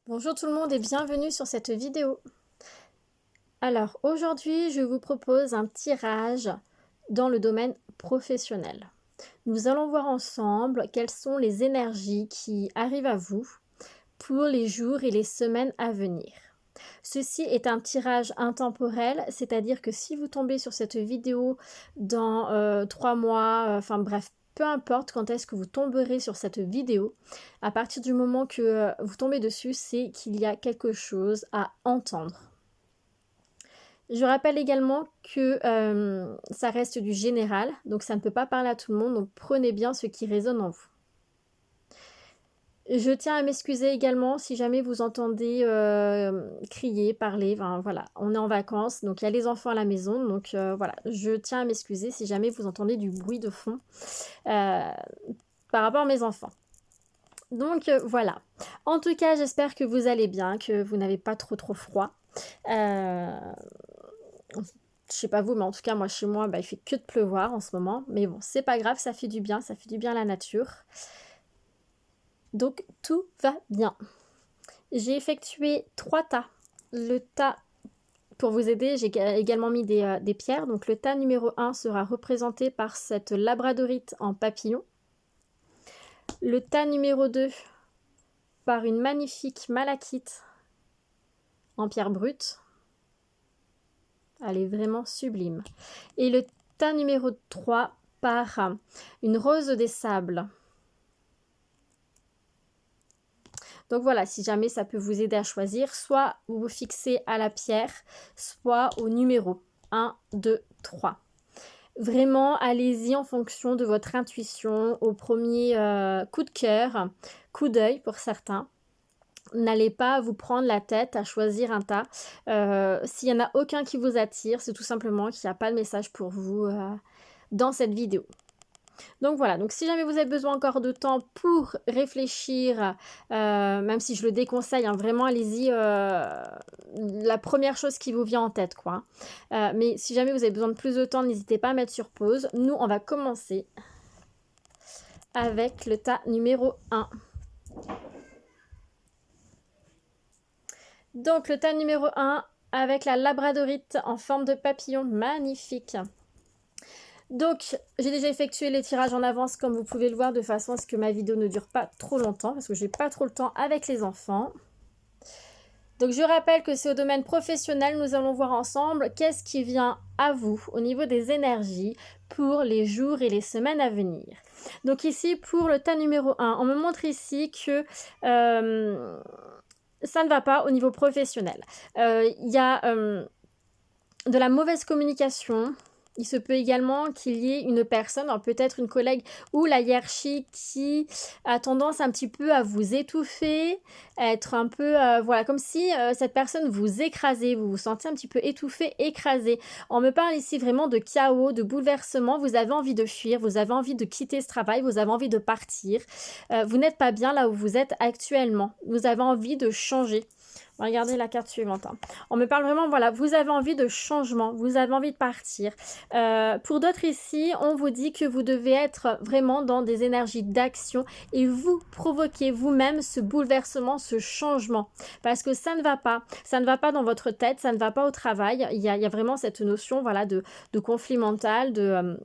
Bonjour tout le monde et bienvenue sur cette vidéo. Alors aujourd'hui je vous propose un tirage dans le domaine professionnel. Nous allons voir ensemble quelles sont les énergies qui arrivent à vous pour les jours et les semaines à venir. Ceci est un tirage intemporel, c'est-à-dire que si vous tombez sur cette vidéo dans 3 mois, enfin bref, peu importe quand est-ce que vous tomberez sur cette vidéo, à partir du moment que vous tombez dessus, c'est qu'il y a quelque chose à entendre. Je rappelle également que ça reste du général, donc ça ne peut pas parler à tout le monde, donc prenez bien ce qui résonne en vous. Je tiens à m'excuser également si jamais vous entendez crier, parler, enfin, voilà, on est en vacances, donc il y a les enfants à la maison, donc voilà, je tiens à m'excuser si jamais vous entendez du bruit de fond par rapport à mes enfants. Donc voilà, en tout cas j'espère que vous allez bien, que vous n'avez pas trop froid. Je sais pas vous, mais en tout cas moi chez moi, il fait que de pleuvoir en ce moment, mais bon, c'est pas grave, ça fait du bien à la nature. Donc tout va bien. J'ai effectué 3 tas. Le tas, pour vous aider, j'ai également mis des pierres. Donc le tas numéro 1 sera représenté par cette labradorite en papillon. Le tas numéro 2 par une magnifique malachite en pierre brute. Elle est vraiment sublime. Et le tas numéro 3 par une rose des sables. Donc voilà, si jamais ça peut vous aider à choisir, soit vous vous fixez à la pierre, soit au numéro 1, 2, 3. Vraiment, allez-y en fonction de votre intuition, au premier coup de cœur, coup d'œil pour certains. N'allez pas vous prendre la tête à choisir un tas. S'il n'y en a aucun qui vous attire, c'est tout simplement qu'il n'y a pas de message pour vous dans cette vidéo. Donc voilà, donc si jamais vous avez besoin encore de temps pour réfléchir, même si je le déconseille, hein, vraiment allez-y, la première chose qui vous vient en tête, quoi. Mais si jamais vous avez besoin de plus de temps, n'hésitez pas à mettre sur pause. Nous, on va commencer avec le tas numéro 1. Donc le tas numéro 1 avec la labradorite en forme de papillon, magnifique. Donc, j'ai déjà effectué les tirages en avance, comme vous pouvez le voir, de façon à ce que ma vidéo ne dure pas trop longtemps, parce que je n'ai pas trop le temps avec les enfants. Donc, je rappelle que c'est au domaine professionnel, nous allons voir ensemble qu'est-ce qui vient à vous au niveau des énergies pour les jours et les semaines à venir. Donc ici, pour le tas numéro 1, on me montre ici que ça ne va pas au niveau professionnel. Il y a de la mauvaise communication. Il se peut également qu'il y ait une personne, peut-être une collègue ou la hiérarchie qui a tendance un petit peu à vous étouffer, à être un peu, voilà, comme si cette personne vous écrasait, vous vous sentez un petit peu étouffé, écrasé. On me parle ici vraiment de chaos, de bouleversement, vous avez envie de fuir, vous avez envie de quitter ce travail, vous avez envie de partir. Vous n'êtes pas bien là où vous êtes actuellement, vous avez envie de changer. Regardez la carte suivante. On me parle vraiment, voilà, vous avez envie de changement, vous avez envie de partir. Pour d'autres ici, on vous dit que vous devez être vraiment dans des énergies d'action et vous provoquez vous-même ce bouleversement, ce changement. Parce que ça ne va pas. Ça ne va pas dans votre tête, ça ne va pas au travail. Il y a vraiment cette notion, voilà, de conflit mental,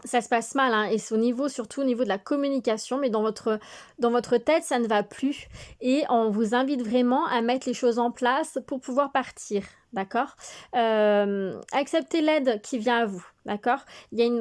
ça se passe mal, hein, et c'est surtout au niveau de la communication, mais dans votre tête, ça ne va plus. Et on vous invite vraiment à mettre les choses en place pour pouvoir partir, d'accord? Acceptez l'aide qui vient à vous, d'accord?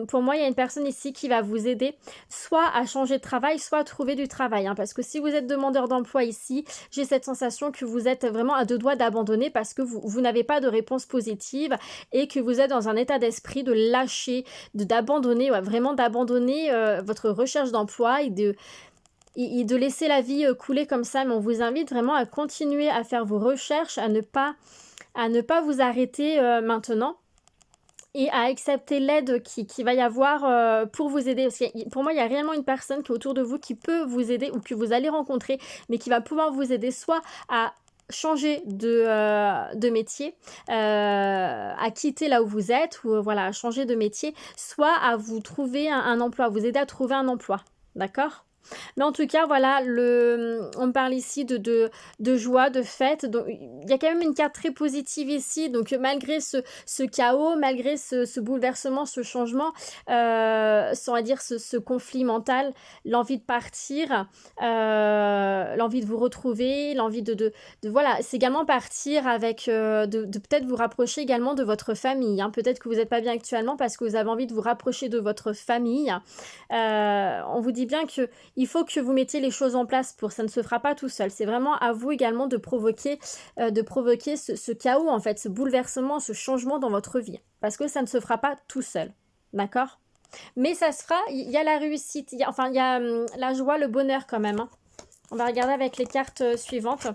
Pour moi, il y a une personne ici qui va vous aider, soit à changer de travail, soit à trouver du travail, hein, parce que si vous êtes demandeur d'emploi ici, j'ai cette sensation que vous êtes vraiment à 2 doigts d'abandonner parce que vous n'avez pas de réponse positive et que vous êtes dans un état d'esprit de lâcher, d'abandonner, vraiment d'abandonner votre recherche d'emploi et de laisser la vie couler comme ça. Mais on vous invite vraiment à continuer à faire vos recherches, à ne pas vous arrêter maintenant et à accepter l'aide qui va y avoir pour vous aider. Parce que pour moi, il y a réellement une personne qui est autour de vous qui peut vous aider ou que vous allez rencontrer, mais qui va pouvoir vous aider soit à changer de métier, à quitter là où vous êtes, ou voilà, à changer de métier, soit à vous trouver un emploi, vous aider à trouver un emploi, d'accord ? Mais en tout cas, voilà, on parle ici de joie, de fête. Donc, il y a quand même une carte très positive ici. Donc, malgré ce chaos, malgré ce bouleversement, ce changement, on va dire ce conflit mental, l'envie de partir, l'envie de vous retrouver, l'envie voilà, c'est également partir avec, de peut-être vous rapprocher également de votre famille. Hein. Peut-être que vous n'êtes pas bien actuellement parce que vous avez envie de vous rapprocher de votre famille. On vous dit bien qu'il faut que vous mettiez les choses en place pour ça ne se fera pas tout seul. C'est vraiment à vous également de provoquer ce chaos, en fait, ce bouleversement, ce changement dans votre vie. Parce que ça ne se fera pas tout seul. D'accord ? Mais ça se fera, il y a la réussite, il y a la joie, le bonheur quand même. Hein. On va regarder avec les cartes suivantes.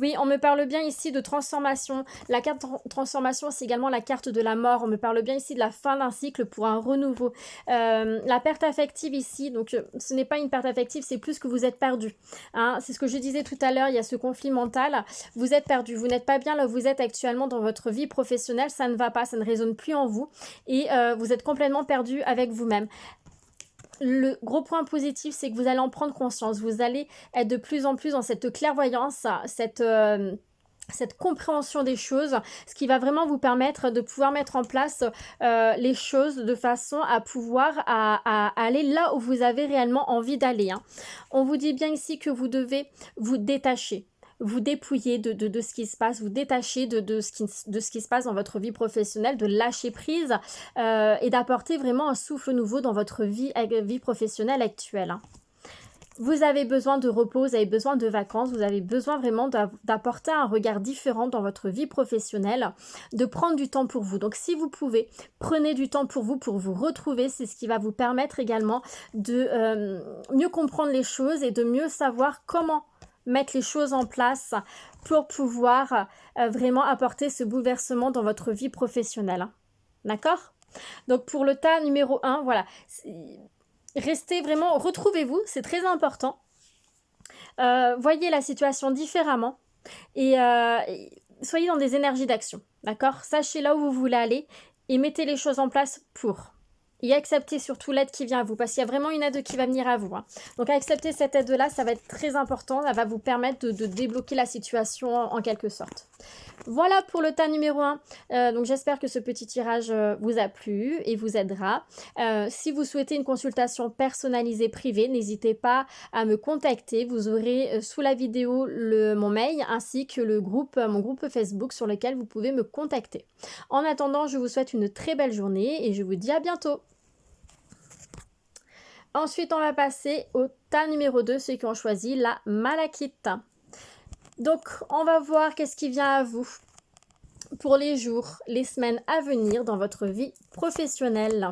Oui, on me parle bien ici de transformation. La carte transformation, c'est également la carte de la mort. On me parle bien ici de la fin d'un cycle pour un renouveau. La perte affective ici, donc ce n'est pas une perte affective, c'est plus que vous êtes perdu. Hein, c'est ce que je disais tout à l'heure, il y a ce conflit mental. Vous êtes perdu, vous n'êtes pas bien là où vous êtes actuellement dans votre vie professionnelle. Ça ne va pas, ça ne résonne plus en vous. Et vous êtes complètement perdu avec vous-même. Le gros point positif, c'est que vous allez en prendre conscience. Vous allez être de plus en plus dans cette clairvoyance, cette compréhension des choses, ce qui va vraiment vous permettre de pouvoir mettre en place les choses de façon à pouvoir à aller là où vous avez réellement envie d'aller. Hein. On vous dit bien ici que vous devez vous détacher. Vous dépouiller de ce qui se passe, vous détacher de ce qui se passe dans votre vie professionnelle, de lâcher prise et d'apporter vraiment un souffle nouveau dans votre vie professionnelle actuelle. Hein. Vous avez besoin de repos, vous avez besoin de vacances, vous avez besoin vraiment d'apporter un regard différent dans votre vie professionnelle, de prendre du temps pour vous. Donc si vous pouvez, prenez du temps pour vous retrouver. C'est ce qui va vous permettre également de mieux comprendre les choses et de mieux savoir comment mettre les choses en place pour pouvoir vraiment apporter ce bouleversement dans votre vie professionnelle. D'accord ? Donc pour le tas numéro 1, voilà. Restez vraiment, retrouvez-vous, c'est très important. Voyez la situation différemment et soyez dans des énergies d'action. D'accord ? Sachez là où vous voulez aller et mettez les choses en place pour. Et acceptez surtout l'aide qui vient à vous, parce qu'il y a vraiment une aide qui va venir à vous. Hein. Donc accepter cette aide-là, ça va être très important, ça va vous permettre de débloquer la situation en quelque sorte. Voilà pour le tas numéro 1. Donc j'espère que ce petit tirage vous a plu et vous aidera. Si vous souhaitez une consultation personnalisée privée, n'hésitez pas à me contacter. Vous aurez sous la vidéo mon mail ainsi que mon groupe Facebook sur lequel vous pouvez me contacter. En attendant, je vous souhaite une très belle journée et je vous dis à bientôt. Ensuite, on va passer au tas numéro 2, ceux qui ont choisi la malachite. Donc, on va voir qu'est-ce qui vient à vous pour les jours, les semaines à venir dans votre vie professionnelle.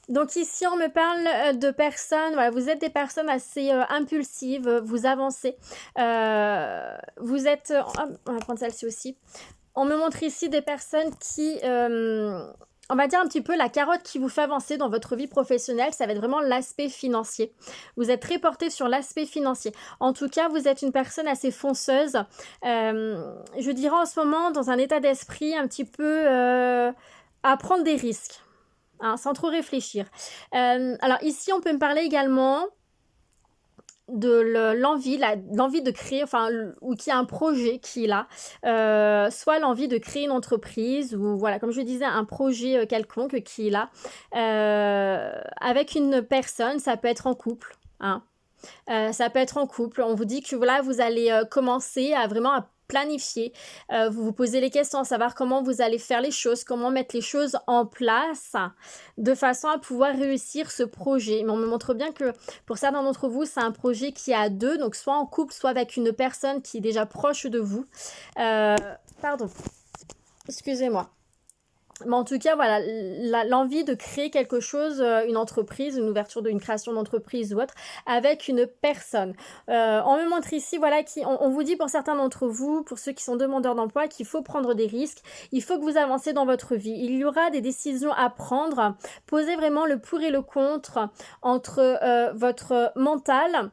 Donc ici, on me parle de personnes, voilà, vous êtes des personnes assez impulsives, vous avancez. Vous êtes, on va prendre celle-ci aussi. On me montre ici des personnes qui... on va dire un petit peu la carotte qui vous fait avancer dans votre vie professionnelle, ça va être vraiment l'aspect financier. Vous êtes très porté sur l'aspect financier. En tout cas, vous êtes une personne assez fonceuse. Je dirais en ce moment dans un état d'esprit un petit peu à prendre des risques, hein, sans trop réfléchir. Alors ici, on peut me parler également de l'envie de créer, enfin, ou qu'il y a un projet qui est là, soit l'envie de créer une entreprise, ou voilà, comme je disais, un projet quelconque qui est là, avec une personne, ça peut être en couple, hein. Ça peut être en couple, on vous dit que voilà, vous allez commencer à vraiment à planifier, vous vous posez les questions, à savoir comment vous allez faire les choses, comment mettre les choses en place de façon à pouvoir réussir ce projet. Mais on me montre bien que pour certains d'entre vous, c'est un projet qui est à deux, donc soit en couple, soit avec une personne qui est déjà proche de vous. Pardon, excusez-moi. Mais en tout cas, voilà, l'envie de créer quelque chose, une entreprise, une ouverture d'une création d'entreprise ou autre, avec une personne. On me montre ici, voilà, on vous dit pour certains d'entre vous, pour ceux qui sont demandeurs d'emploi, qu'il faut prendre des risques, il faut que vous avancez dans votre vie. Il y aura des décisions à prendre. Posez vraiment le pour et le contre entre votre mental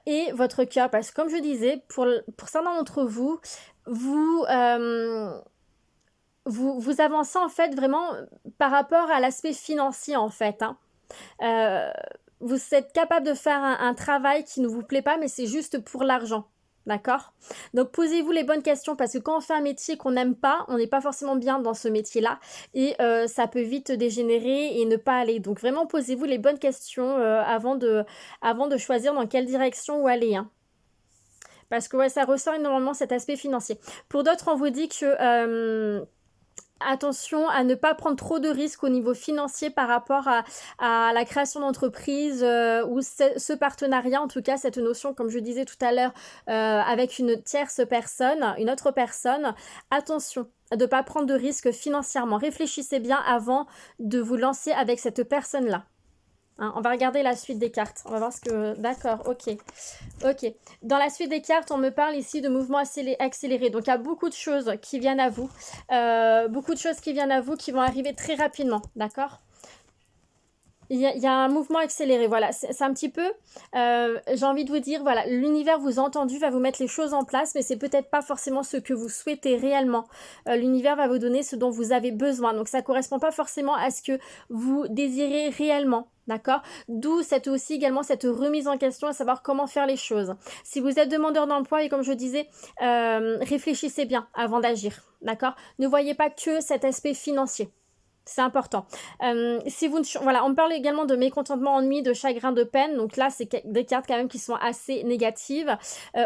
et votre cœur. Parce que comme je disais, pour certains d'entre vous, vous avancez en fait vraiment par rapport à l'aspect financier en fait. Hein. vous êtes capable de faire un travail qui ne vous plaît pas, mais c'est juste pour l'argent. D'accord? Donc posez-vous les bonnes questions parce que quand on fait un métier qu'on n'aime pas, on n'est pas forcément bien dans ce métier-là et ça peut vite dégénérer et ne pas aller. Donc vraiment posez-vous les bonnes questions avant de choisir dans quelle direction où aller, hein. Parce que ouais, ça ressort énormément cet aspect financier. Pour d'autres, on vous dit que attention à ne pas prendre trop de risques au niveau financier par rapport à la création d'entreprise ou ce partenariat, en tout cas cette notion, comme je disais tout à l'heure, avec une tierce personne, une autre personne. Attention de ne pas prendre de risques financièrement. Réfléchissez bien avant de vous lancer avec cette personne-là. Hein, on va regarder la suite des cartes. On va voir ce que... D'accord, ok. Ok. Dans la suite des cartes, on me parle ici de mouvements accélérés. Donc, il y a beaucoup de choses qui viennent à vous. Beaucoup de choses qui viennent à vous qui vont arriver très rapidement. D'accord ? Il y a un mouvement accéléré, voilà, c'est un petit peu, j'ai envie de vous dire, voilà, l'univers vous a entendu, va vous mettre les choses en place, mais c'est peut-être pas forcément ce que vous souhaitez réellement. L'univers va vous donner ce dont vous avez besoin, donc ça correspond pas forcément à ce que vous désirez réellement. D'accord? D'où aussi également cette remise en question à savoir comment faire les choses. Si vous êtes demandeur d'emploi et comme je disais, réfléchissez bien avant d'agir. D'accord? Ne voyez pas que cet aspect financier. C'est important. Si vous voilà, on me parle également de mécontentement, ennui, de chagrin, de peine. Donc là, c'est des cartes quand même qui sont assez négatives.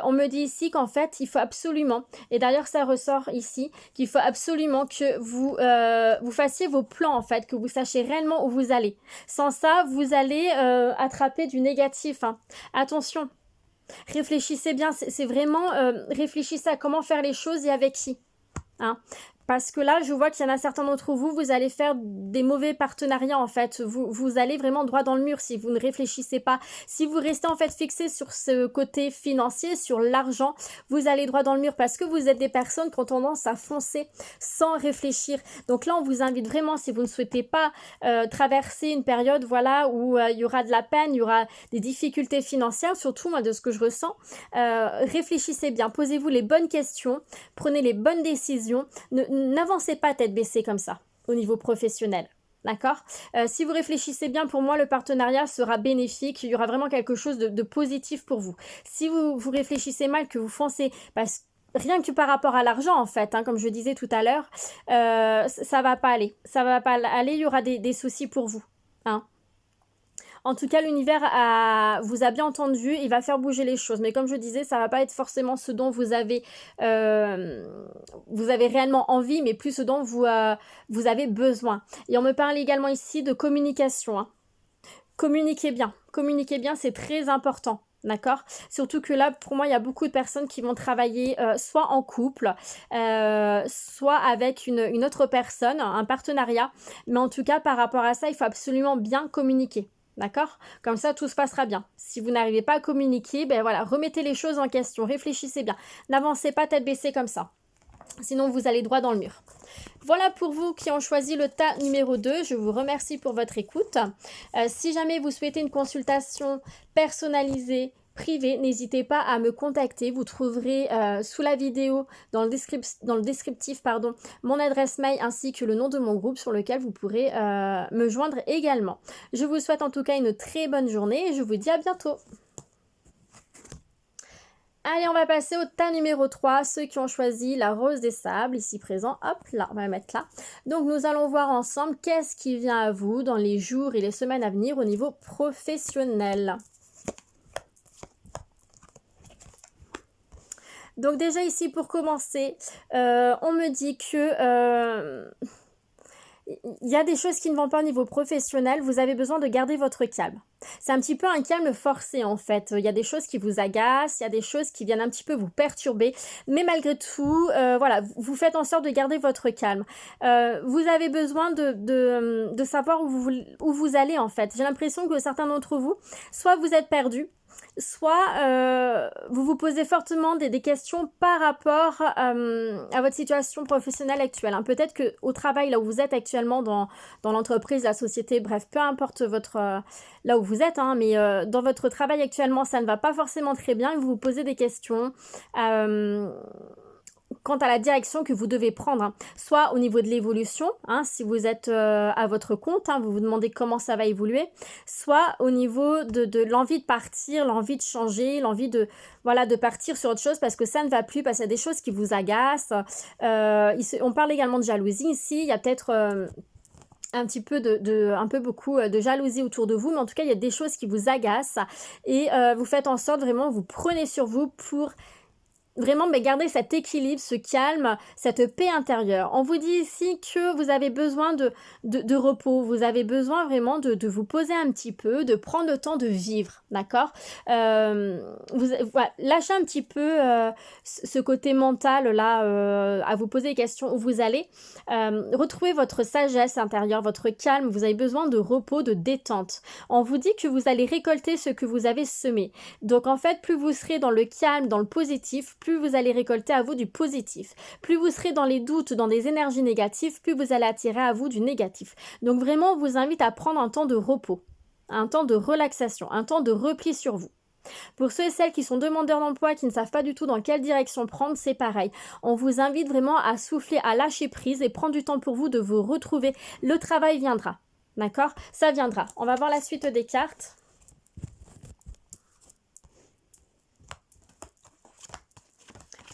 On me dit ici qu'en fait, il faut absolument, et d'ailleurs ça ressort ici, qu'il faut absolument que vous fassiez vos plans en fait, que vous sachiez réellement où vous allez. Sans ça, vous allez attraper du négatif, hein. Attention, réfléchissez bien. C'est vraiment réfléchissez à comment faire les choses et avec qui. Hein. Parce que là, je vois qu'il y en a certains d'entre vous, vous allez faire des mauvais partenariats en fait. Vous allez vraiment droit dans le mur si vous ne réfléchissez pas. Si vous restez en fait fixé sur ce côté financier, sur l'argent, vous allez droit dans le mur parce que vous êtes des personnes qui ont tendance à foncer sans réfléchir. Donc là, on vous invite vraiment, si vous ne souhaitez pas traverser une période voilà, où il y aura de la peine, il y aura des difficultés financières, surtout moi de ce que je ressens, réfléchissez bien, posez-vous les bonnes questions, prenez les bonnes décisions, n'avancez pas tête baissée comme ça au niveau professionnel. D'accord? Si vous réfléchissez bien, pour moi, le partenariat sera bénéfique. Il y aura vraiment quelque chose de positif pour vous. Si vous réfléchissez mal, que vous foncez, parce rien que par rapport à l'argent, en fait, hein, comme je disais tout à l'heure, ça va pas aller. Ça va pas aller, il y aura des soucis pour vous. Hein? En tout cas, l'univers vous a bien entendu, il va faire bouger les choses. Mais comme je disais, ça ne va pas être forcément ce dont vous avez réellement envie, mais plus ce dont vous avez besoin. Et on me parle également ici de communication. Hein. Communiquez bien, c'est très important. D'accord? Surtout que là, pour moi, il y a beaucoup de personnes qui vont travailler soit en couple, soit avec une autre personne, un partenariat. Mais en tout cas, par rapport à ça, il faut absolument bien communiquer. D'accord? Comme ça, tout se passera bien. Si vous n'arrivez pas à communiquer, ben voilà, remettez les choses en question, réfléchissez bien. N'avancez pas tête baissée comme ça. Sinon, vous allez droit dans le mur. Voilà pour vous qui ont choisi le tas numéro 2. Je vous remercie pour votre écoute. Si jamais vous souhaitez une consultation personnalisée, privée, n'hésitez pas à me contacter. Vous trouverez sous la vidéo, dans le descriptif, mon adresse mail ainsi que le nom de mon groupe sur lequel vous pourrez me joindre également. Je vous souhaite en tout cas une très bonne journée et je vous dis à bientôt. Allez, on va passer au tas numéro 3, ceux qui ont choisi la rose des sables, ici présent. Hop, là, on va la mettre là. Donc, nous allons voir ensemble qu'est-ce qui vient à vous dans les jours et les semaines à venir au niveau professionnel. Donc déjà ici, pour commencer, on me dit que il y a des choses qui ne vont pas au niveau professionnel. Vous avez besoin de garder votre calme. C'est un petit peu un calme forcé en fait. Il y a des choses qui vous agacent, il y a des choses qui viennent un petit peu vous perturber. Mais malgré tout, voilà, vous faites en sorte de garder votre calme. Vous avez besoin de savoir où vous allez en fait. J'ai l'impression que certains d'entre vous, soit vous êtes perdus, soit vous vous posez fortement des questions par rapport à votre situation professionnelle actuelle. Hein. Peut-être qu'au travail, là où vous êtes actuellement, dans l'entreprise, la société, bref, peu importe là où vous êtes, hein, mais dans votre travail actuellement, ça ne va pas forcément très bien et vous vous posez des questions. quant à la direction que vous devez prendre, hein. Soit au niveau de l'évolution, hein, si vous êtes à votre compte, hein, vous vous demandez comment ça va évoluer, soit au niveau de l'envie de partir, l'envie de changer, l'envie de, voilà, de partir sur autre chose parce que ça ne va plus, parce qu'il y a des choses qui vous agacent. On parle également de jalousie ici, il y a peut-être un petit peu un peu beaucoup de jalousie autour de vous, mais en tout cas il y a des choses qui vous agacent et vous faites en sorte vraiment, vous prenez sur vous pour vraiment garder cet équilibre, ce calme, cette paix intérieure. On vous dit ici que vous avez besoin de repos, vous avez besoin vraiment de vous poser un petit peu, de prendre le temps de vivre, d'accord. Voilà, lâchez un petit peu ce côté mental là, à vous poser des questions où vous allez. Retrouvez votre sagesse intérieure, votre calme, vous avez besoin de repos, de détente. On vous dit que vous allez récolter ce que vous avez semé. Donc en fait, plus vous serez dans le calme, dans le positif, plus vous allez récolter à vous du positif. Plus vous serez dans les doutes, dans des énergies négatives, plus vous allez attirer à vous du négatif. Donc vraiment, on vous invite à prendre un temps de repos, un temps de relaxation, un temps de repli sur vous. Pour ceux et celles qui sont demandeurs d'emploi, qui ne savent pas du tout dans quelle direction prendre, c'est pareil. On vous invite vraiment à souffler, à lâcher prise et prendre du temps pour vous de vous retrouver. Le travail viendra, d'accord? Ça viendra. On va voir la suite des cartes.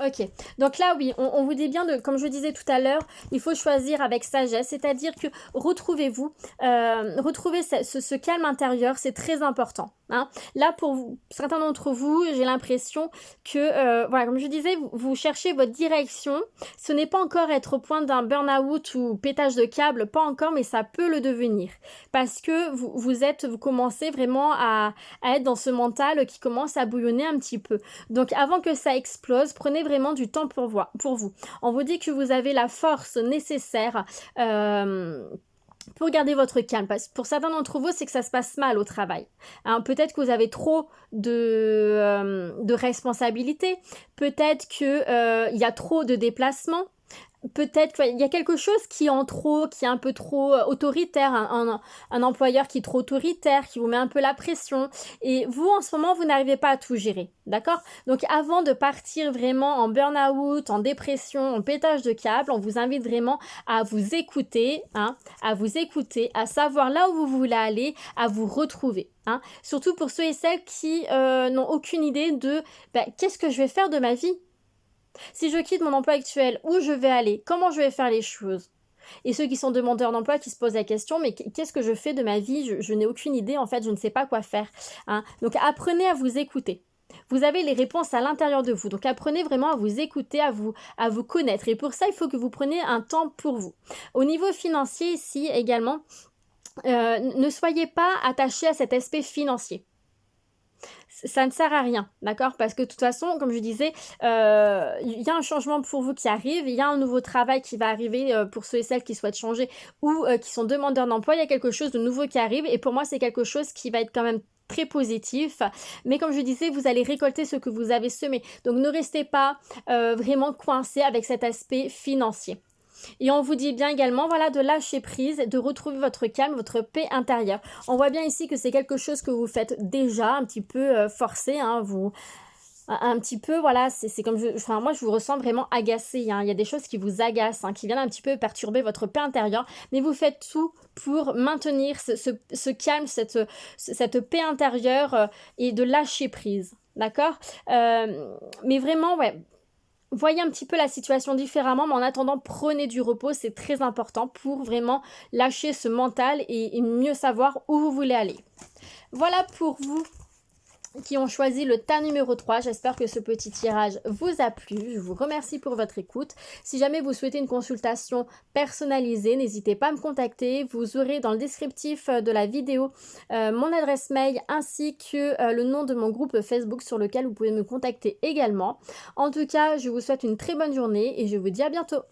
Ok, donc là oui, on vous dit bien, comme je disais tout à l'heure, il faut choisir avec sagesse, c'est-à-dire que retrouvez-vous, retrouvez ce calme intérieur, c'est très important. Hein. Là, pour vous, certains d'entre vous, j'ai l'impression que, voilà, comme je disais, vous cherchez votre direction, ce n'est pas encore être au point d'un burn-out ou pétage de câble, pas encore, mais ça peut le devenir, parce que vous commencez vraiment à être dans ce mental qui commence à bouillonner un petit peu. Donc avant que ça explose, prenez vraiment du temps pour vous. On vous dit que vous avez la force nécessaire pour garder votre calme. Parce que pour certains d'entre vous, c'est que ça se passe mal au travail. Hein, peut-être que vous avez trop de responsabilités. Peut-être qu'il y a trop de déplacements. Peut-être qu'il y a quelque chose qui est un peu trop autoritaire, un employeur qui est trop autoritaire, qui vous met un peu la pression. Et vous, en ce moment, vous n'arrivez pas à tout gérer, d'accord? Donc, avant de partir vraiment en burn-out, en dépression, en pétage de câble, on vous invite vraiment à vous écouter, hein, à savoir là où vous voulez aller, à vous retrouver. Hein. Surtout pour ceux et celles qui n'ont aucune idée de qu'est-ce que je vais faire de ma vie? Si je quitte mon emploi actuel, où je vais aller? Comment je vais faire les choses? Et ceux qui sont demandeurs d'emploi qui se posent la question, mais qu'est-ce que je fais de ma vie? Je n'ai aucune idée, en fait, je ne sais pas quoi faire. Hein. Donc apprenez à vous écouter. Vous avez les réponses à l'intérieur de vous. Donc apprenez vraiment à vous écouter, à vous connaître. Et pour ça, il faut que vous preniez un temps pour vous. Au niveau financier, ici également, ne soyez pas attachés à cet aspect financier. Ça ne sert à rien, d'accord? Parce que de toute façon, comme je disais, il y a un changement pour vous qui arrive, il y a un nouveau travail qui va arriver pour ceux et celles qui souhaitent changer ou qui sont demandeurs d'emploi, il y a quelque chose de nouveau qui arrive et pour moi, c'est quelque chose qui va être quand même très positif, mais comme je disais, vous allez récolter ce que vous avez semé. Donc ne restez pas vraiment coincé avec cet aspect financier. Et on vous dit bien également, voilà, de lâcher prise, de retrouver votre calme, votre paix intérieure. On voit bien ici que c'est quelque chose que vous faites déjà, un petit peu forcé, hein, un petit peu, voilà, c'est comme, moi je vous ressens vraiment agacé, hein. Il y a des choses qui vous agacent, hein, qui viennent un petit peu perturber votre paix intérieure, mais vous faites tout pour maintenir ce calme, cette paix intérieure et de lâcher prise, d'accord? Mais vraiment, ouais. Voyez un petit peu la situation différemment, mais en attendant, prenez du repos, c'est très important pour vraiment lâcher ce mental et mieux savoir où vous voulez aller. Voilà pour vous qui ont choisi le tas numéro 3. J'espère que ce petit tirage vous a plu. Je vous remercie pour votre écoute. Si jamais vous souhaitez une consultation personnalisée, n'hésitez pas à me contacter. Vous aurez dans le descriptif de la vidéo mon adresse mail ainsi que le nom de mon groupe Facebook sur lequel vous pouvez me contacter également. En tout cas, je vous souhaite une très bonne journée et je vous dis à bientôt.